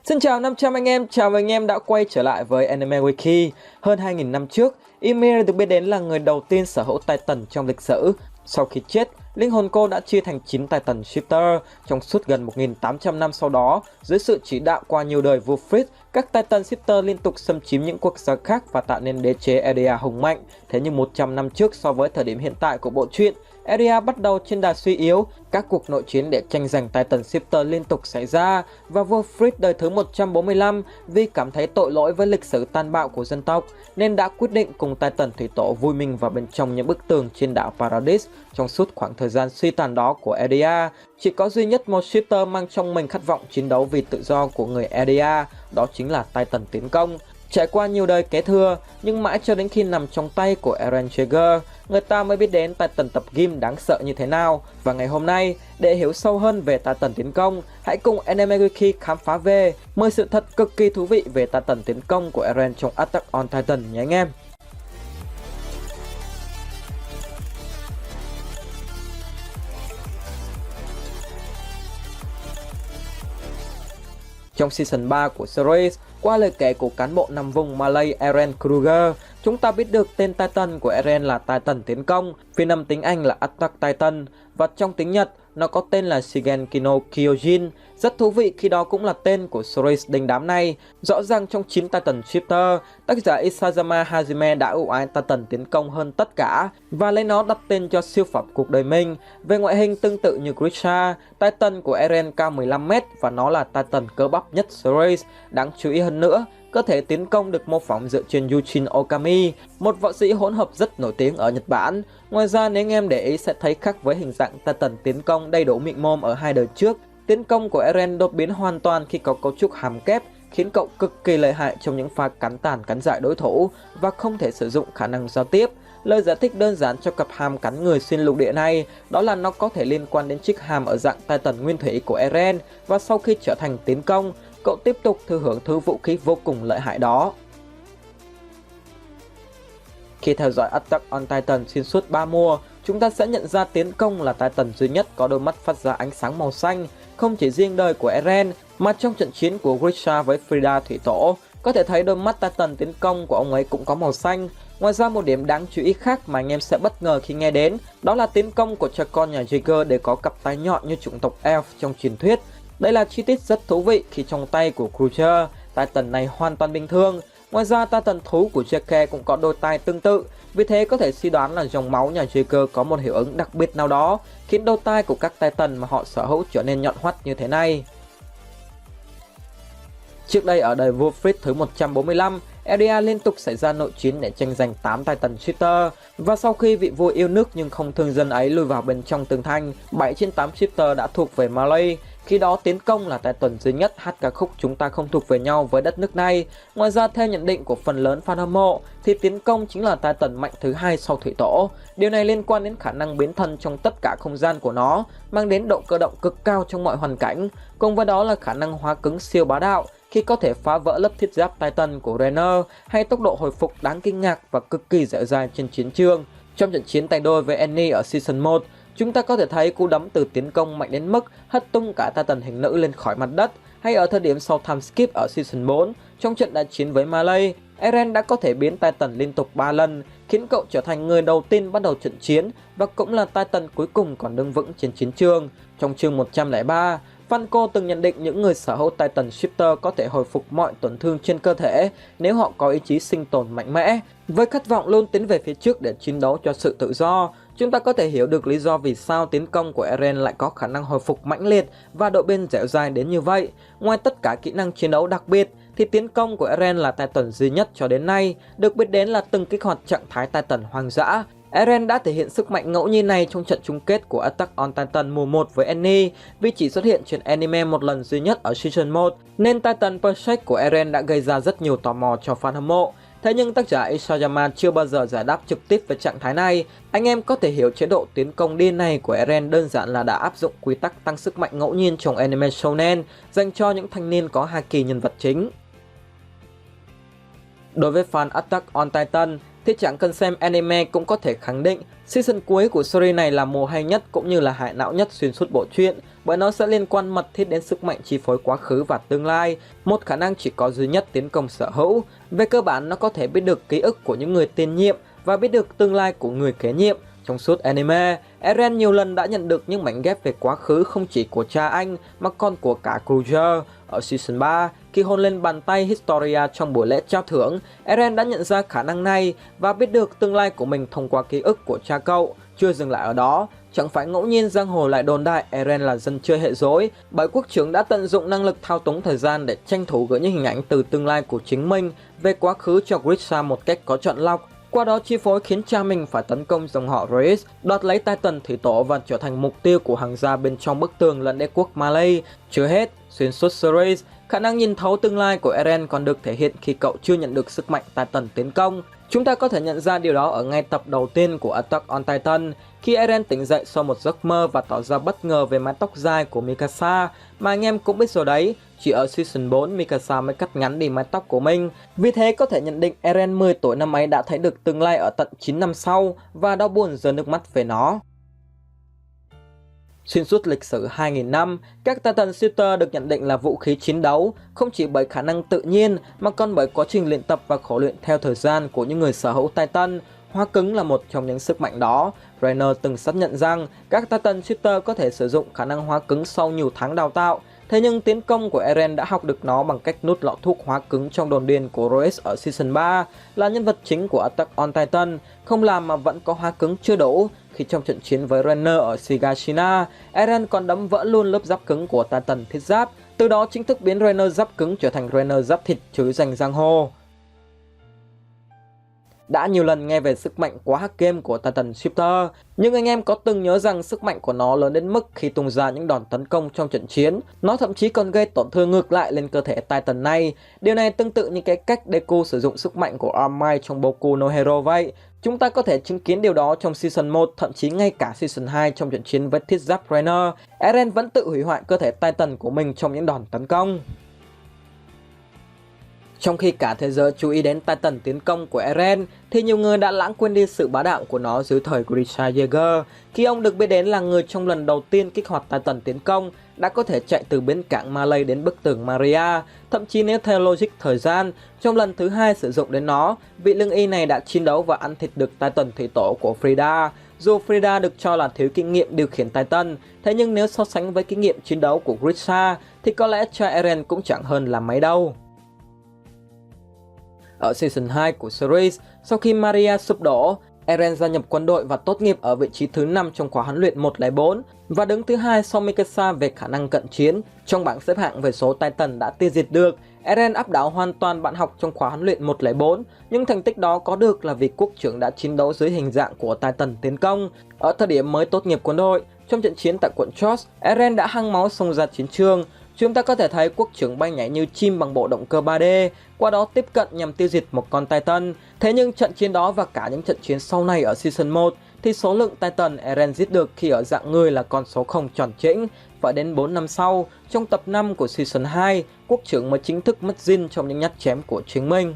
Xin chào 500 anh em, chào mừng anh em đã quay trở lại với Anime Wiki. Hơn 2.000 năm trước, Ymir được biết đến là người đầu tiên sở hữu Titan trong lịch sử. Sau khi chết, linh hồn cô đã chia thành 9 Titan Shifter. Trong suốt gần 1.800 năm sau đó, dưới sự chỉ đạo qua nhiều đời vua Frith, các Titan Shifter liên tục xâm chiếm những quốc gia khác và tạo nên đế chế Eria hùng mạnh. Thế nhưng 100 năm trước so với thời điểm hiện tại của bộ truyện, Eria bắt đầu trên đà suy yếu, các cuộc nội chiến để tranh giành Titan Shifter liên tục xảy ra và vua Frith đời thứ 145 vì cảm thấy tội lỗi với lịch sử tàn bạo của dân tộc nên đã quyết định cùng Titan Thủy Tổ vui mình vào bên trong những bức tường trên đảo Paradis. Trong suốt khoảng thời gian suy tàn đó của Eria, chỉ có duy nhất một shifter mang trong mình khát vọng chiến đấu vì tự do của người Eria, đó chính là Titan tiến công. Trải qua nhiều đời kế thừa, nhưng mãi cho đến khi nằm trong tay của Eren Jaeger, người ta mới biết đến Titan tập gym đáng sợ như thế nào. Và ngày hôm nay, để hiểu sâu hơn về Titan tiến công, hãy cùng Anime Wiki khám phá về 10 sự thật cực kỳ thú vị về Titan tiến công của Eren trong Attack on Titan nhé anh em. Trong Season 3 của series, qua lời kể của cán bộ nằm vùng Malay Eren Kruger, chúng ta biết được tên Titan của Eren là Titan tiến công, phiên âm tiếng Anh là Attack Titan, và trong tiếng Nhật, nó có tên là Shigeki no Kyojin. Rất thú vị khi đó cũng là tên của series đình đám này. Rõ ràng trong 9 Titan Shifter, tác giả Isayama Hajime đã ưu ái Titan tiến công hơn tất cả và lấy nó đặt tên cho siêu phẩm cuộc đời mình. Về ngoại hình tương tự như Grisha, Titan của Eren cao 15m và nó là Titan cơ bắp nhất series. Đáng chú ý hơn nữa, cơ thể tiến công được mô phỏng dựa trên Yujin Okami, một võ sĩ hỗn hợp rất nổi tiếng ở Nhật Bản. Ngoài ra, nếu anh em để ý sẽ thấy khác với hình dạng Titan tiến công đầy đủ mịn mồm ở hai đời trước. Tiến công của Eren đột biến hoàn toàn khi có cấu trúc hàm kép, khiến cậu cực kỳ lợi hại trong những pha cắn tàn cắn dại đối thủ và không thể sử dụng khả năng giao tiếp. Lời giải thích đơn giản cho cặp hàm cắn người xuyên lục địa này đó là nó có thể liên quan đến chiếc hàm ở dạng Titan nguyên thủy của Eren, và sau khi trở thành tiến công, cậu tiếp tục thừa hưởng thứ vũ khí vô cùng lợi hại đó. Khi theo dõi Attack on Titan xuyên suốt 3 mùa, chúng ta sẽ nhận ra tiến công là Titan duy nhất có đôi mắt phát ra ánh sáng màu xanh, không chỉ riêng đời của Eren mà trong trận chiến của Grisha với Frida Thủy Tổ, có thể thấy đôi mắt Titan tiến công của ông ấy cũng có màu xanh. Ngoài ra, một điểm đáng chú ý khác mà anh em sẽ bất ngờ khi nghe đến, đó là tiến công của cha con nhà Jaeger đều có cặp tai nhọn như chủng tộc Elf trong truyền thuyết. Đây là chi tiết rất thú vị khi trong tay của Kruger, Titan này hoàn toàn bình thường. Ngoài ra, Titan thú của Jake cũng có đôi tai tương tự, vì thế có thể suy đoán là dòng máu nhà Jaeger có một hiệu ứng đặc biệt nào đó khiến đôi tai của các Titan mà họ sở hữu trở nên nhọn hoắt như thế này. Trước đây ở đời vua Frith thứ 145, Eria liên tục xảy ra nội chiến để tranh giành 8 Titan Shifter, và sau khi vị vua yêu nước nhưng không thương dân ấy lùi vào bên trong tường thành, 7 trên 8 Shifter đã thuộc về Malay. Khi đó tiến công là Titan duy nhất hát ca khúc Chúng ta không thuộc về nhau với đất nước này. Ngoài ra, theo nhận định của phần lớn fan hâm mộ thì tiến công chính là Titan mạnh thứ hai sau Thủy Tổ. Điều này liên quan đến khả năng biến thân trong tất cả không gian của nó, mang đến độ cơ động cực cao trong mọi hoàn cảnh, cùng với đó là khả năng hóa cứng siêu bá đạo khi có thể phá vỡ lớp thiết giáp Titan của Rainer, hay tốc độ hồi phục đáng kinh ngạc và cực kỳ dẻo dai trên chiến trường. Trong trận chiến tay đôi với Annie ở Season 1, chúng ta có thể thấy cú đấm từ tiến công mạnh đến mức hất tung cả Titan hình nữ lên khỏi mặt đất, hay ở thời điểm sau time skip ở Season 4, trong trận đại chiến với Malay, Eren đã có thể biến Titan liên tục 3 lần, khiến cậu trở thành người đầu tiên bắt đầu trận chiến và cũng là Titan cuối cùng còn đứng vững trên chiến trường. Trong chương 103, Funko từng nhận định những người sở hữu Titan Shifter có thể hồi phục mọi tổn thương trên cơ thể nếu họ có ý chí sinh tồn mạnh mẽ, với khát vọng luôn tiến về phía trước để chiến đấu cho sự tự do. Chúng ta có thể hiểu được lý do vì sao tiến công của Eren lại có khả năng hồi phục mãnh liệt và độ bền dẻo dai đến như vậy. Ngoài tất cả kỹ năng chiến đấu đặc biệt, thì tiến công của Eren là Titan duy nhất cho đến nay được biết đến là từng kích hoạt trạng thái Titan hoang dã. Eren đã thể hiện sức mạnh ngẫu nhiên này trong trận chung kết của Attack on Titan mùa 1 với Annie, vì chỉ xuất hiện trên anime một lần duy nhất ở Season 1, nên Titan Perfect của Eren đã gây ra rất nhiều tò mò cho fan hâm mộ. Thế nhưng tác giả Isayama chưa bao giờ giải đáp trực tiếp về trạng thái này. Anh em có thể hiểu chế độ tiến công điên này của Eren đơn giản là đã áp dụng quy tắc tăng sức mạnh ngẫu nhiên trong anime shonen dành cho những thanh niên có haki nhân vật chính. Đối với fan Attack on Titan, thì chẳng cần xem anime cũng có thể khẳng định season cuối của series này là mùa hay nhất cũng như là hại não nhất xuyên suốt bộ truyện, bởi nó sẽ liên quan mật thiết đến sức mạnh chi phối quá khứ và tương lai, một khả năng chỉ có duy nhất tiến công sở hữu. Về cơ bản, nó có thể biết được ký ức của những người tiền nhiệm và biết được tương lai của người kế nhiệm. Trong suốt anime, Eren nhiều lần đã nhận được những mảnh ghép về quá khứ không chỉ của cha anh mà còn của cả Kruger. Ở Season 3, khi hôn lên bàn tay Historia trong buổi lễ trao thưởng, Eren đã nhận ra khả năng này và biết được tương lai của mình thông qua ký ức của cha cậu. Chưa dừng lại ở đó, chẳng phải ngẫu nhiên giang hồ lại đồn đại Eren là dân chơi hệ rối, bởi quốc trưởng đã tận dụng năng lực thao túng thời gian để tranh thủ gửi những hình ảnh từ tương lai của chính mình về quá khứ cho Grisha một cách có chọn lọc. Qua đó chi phối khiến cha mình phải tấn công dòng họ Reyes, đoạt lấy Titan thủy tổ và trở thành mục tiêu của hàng gia bên trong bức tường lẫn đế quốc Malay. Chưa hết, xuyên suốt series, khả năng nhìn thấu tương lai của Eren còn được thể hiện khi cậu chưa nhận được sức mạnh Titan tiến công. Chúng ta có thể nhận ra điều đó ở ngay tập đầu tiên của Attack on Titan, khi Eren tỉnh dậy sau một giấc mơ và tỏ ra bất ngờ về mái tóc dài của Mikasa, mà anh em cũng biết rồi đấy, chỉ ở Season 4 Mikasa mới cắt ngắn đi mái tóc của mình. Vì thế có thể nhận định Eren 10 tuổi năm ấy đã thấy được tương lai ở tận 9 năm sau và đau buồn rơi nước mắt về nó. Xuyên suốt lịch sử 2.000 năm, các Titan Shooter được nhận định là vũ khí chiến đấu, không chỉ bởi khả năng tự nhiên mà còn bởi quá trình luyện tập và khổ luyện theo thời gian của những người sở hữu Titan. Hóa cứng là một trong những sức mạnh đó. Reiner từng xác nhận rằng các Titan Shooter có thể sử dụng khả năng hóa cứng sau nhiều tháng đào tạo. Thế nhưng tiến công của Eren đã học được nó bằng cách nuốt lọ thuốc hóa cứng trong đồn điền của Reyes ở Season 3, là nhân vật chính của Attack on Titan, không làm mà vẫn có hóa cứng chưa đủ. Khi trong trận chiến với Reiner ở Shigashina, Eren còn đấm vỡ luôn lớp giáp cứng của Titan thiết giáp, từ đó chính thức biến Reiner giáp cứng trở thành Reiner giáp thịt chứ danh giang hồ. Đã nhiều lần nghe về sức mạnh quá hack game của Titan Shifter, nhưng anh em có từng nhớ rằng sức mạnh của nó lớn đến mức khi tung ra những đòn tấn công trong trận chiến, nó thậm chí còn gây tổn thương ngược lại lên cơ thể Titan này. Điều này tương tự như cái cách Deku sử dụng sức mạnh của All Might trong Boku no Hero vậy. Chúng ta có thể chứng kiến điều đó trong Season 1, thậm chí ngay cả Season 2 trong trận chiến với thiết giáp Reiner. Eren vẫn tự hủy hoại cơ thể Titan của mình trong những đòn tấn công. Trong khi cả thế giới chú ý đến Titan tiến công của Eren, thì nhiều người đã lãng quên đi sự bá đạo của nó dưới thời Grisha Yeager, khi ông được biết đến là người trong lần đầu tiên kích hoạt Titan tiến công đã có thể chạy từ bến cảng Malay đến bức tường Maria. Thậm chí nếu theo logic thời gian, trong lần thứ hai sử dụng đến nó, vị lương y này đã chiến đấu và ăn thịt được Titan thủy tổ của Frida. Dù Frida được cho là thiếu kinh nghiệm điều khiển Titan, thế nhưng nếu so sánh với kinh nghiệm chiến đấu của Grisha thì có lẽ cha Eren cũng chẳng hơn là mấy đâu. Ở Season 2 của series, sau khi Maria sụp đổ, Eren gia nhập quân đội và tốt nghiệp ở vị trí thứ 5 trong khóa huấn luyện 104 và đứng thứ 2 sau Mikasa về khả năng cận chiến. Trong bảng xếp hạng về số Titan đã tiêu diệt được, Eren áp đảo hoàn toàn bạn học trong khóa huấn luyện 104, nhưng thành tích đó có được là vì quốc trưởng đã chiến đấu dưới hình dạng của Titan tiến công. Ở thời điểm mới tốt nghiệp quân đội, trong trận chiến tại quận Chosh, Eren đã hăng máu xông ra chiến trường. Chúng ta có thể thấy quốc trưởng bay nhảy như chim bằng bộ động cơ 3D, qua đó tiếp cận nhằm tiêu diệt một con Titan. Thế nhưng trận chiến đó và cả những trận chiến sau này ở Season 1 thì số lượng Titan Eren giết được khi ở dạng người là con số không tròn chỉnh. Phải đến 4 năm sau, trong tập 5 của Season 2, quốc trưởng mới chính thức mất Jin trong những nhát chém của chính mình.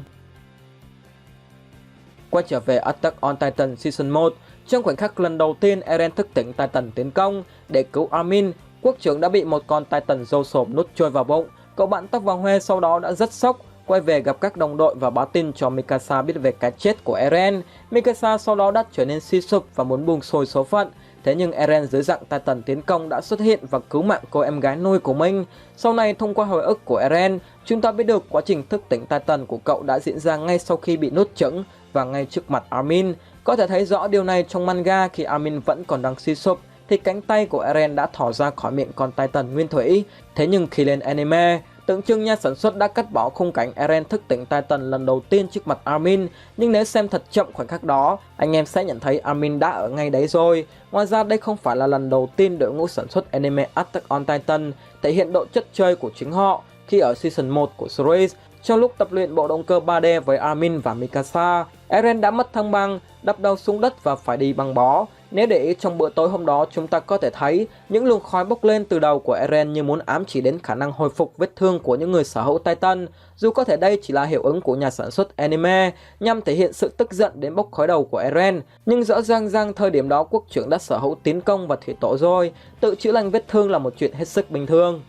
Quay trở về Attack on Titan Season 1, trong khoảnh khắc lần đầu tiên Eren thức tỉnh Titan tiến công để cứu Armin, quốc trưởng đã bị một con Titan râu sồm nuốt trôi vào bụng. Cậu bạn tóc vàng hoe sau đó đã rất sốc, quay về gặp các đồng đội và báo tin cho Mikasa biết về cái chết của Eren. Mikasa sau đó đã trở nên suy sụp và muốn buông xuôi số phận. Thế nhưng Eren dưới dạng Titan tiến công đã xuất hiện và cứu mạng cô em gái nuôi của mình. Sau này thông qua hồi ức của Eren, chúng ta biết được quá trình thức tỉnh Titan của cậu đã diễn ra ngay sau khi bị nuốt chửng và ngay trước mặt Armin. Có thể thấy rõ điều này trong manga khi Armin vẫn còn đang suy sụp thì cánh tay của Eren đã thò ra khỏi miệng con Titan nguyên thủy. Thế nhưng khi lên anime, tưởng chừng nhà sản xuất đã cắt bỏ khung cảnh Eren thức tỉnh Titan lần đầu tiên trước mặt Armin, nhưng nếu xem thật chậm khoảnh khắc đó, anh em sẽ nhận thấy Armin đã ở ngay đấy rồi. Ngoài ra đây không phải là lần đầu tiên đội ngũ sản xuất anime Attack on Titan thể hiện độ chất chơi của chính họ, khi ở Season 1 của series, trong lúc tập luyện bộ động cơ 3D với Armin và Mikasa, Eren đã mất thăng bằng, đập đầu xuống đất và phải đi băng bó. Nếu để ý trong bữa tối hôm đó, chúng ta có thể thấy những luồng khói bốc lên từ đầu của Eren như muốn ám chỉ đến khả năng hồi phục vết thương của những người sở hữu Titan. Dù có thể đây chỉ là hiệu ứng của nhà sản xuất anime nhằm thể hiện sự tức giận đến bốc khói đầu của Eren, nhưng rõ ràng rằng thời điểm đó quốc trưởng đã sở hữu tiến công và thủy tổ rồi, tự chữa lành vết thương là một chuyện hết sức bình thường.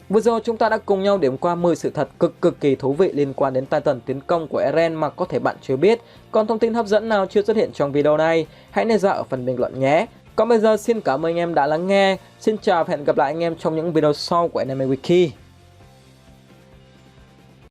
Vừa rồi chúng ta đã cùng nhau điểm qua 10 sự thật cực kỳ thú vị liên quan đến Titan tiến công của Eren mà có thể bạn chưa biết. Còn thông tin hấp dẫn nào chưa xuất hiện trong video này, hãy nêu ra ở phần bình luận nhé. Còn bây giờ xin cảm ơn anh em đã lắng nghe. Xin chào và hẹn gặp lại anh em trong những video sau của Anime Wiki.